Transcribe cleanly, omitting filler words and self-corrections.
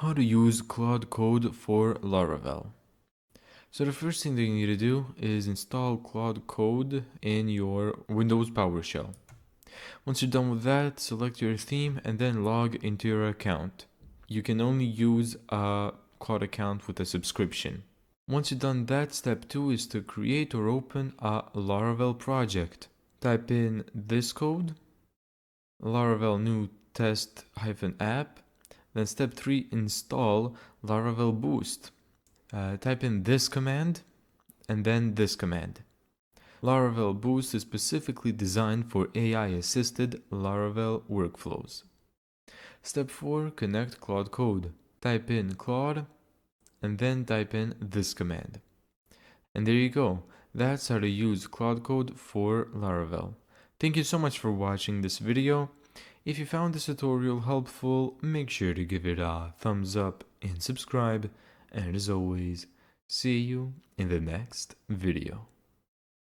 How to use Claude Code for Laravel. So the first thing that you need to do is install Claude Code in your Windows PowerShell. Once you're done with that, select your theme and then log into your account. You can only use a Claude account with a subscription. Once you've done that, step 2 is to create or open a Laravel project. Type in this code, Laravel new test-app. Then step 3, install Laravel Boost. Type in this command and then this command. Laravel Boost is specifically designed for AI-assisted Laravel workflows. Step 4, connect Claude Code. Type in Claude and then type in this command. And there you go. That's how to use Claude Code for Laravel. Thank you so much for watching this video. If you found this tutorial helpful, make sure to give it a thumbs up and subscribe. And as always, see you in the next video.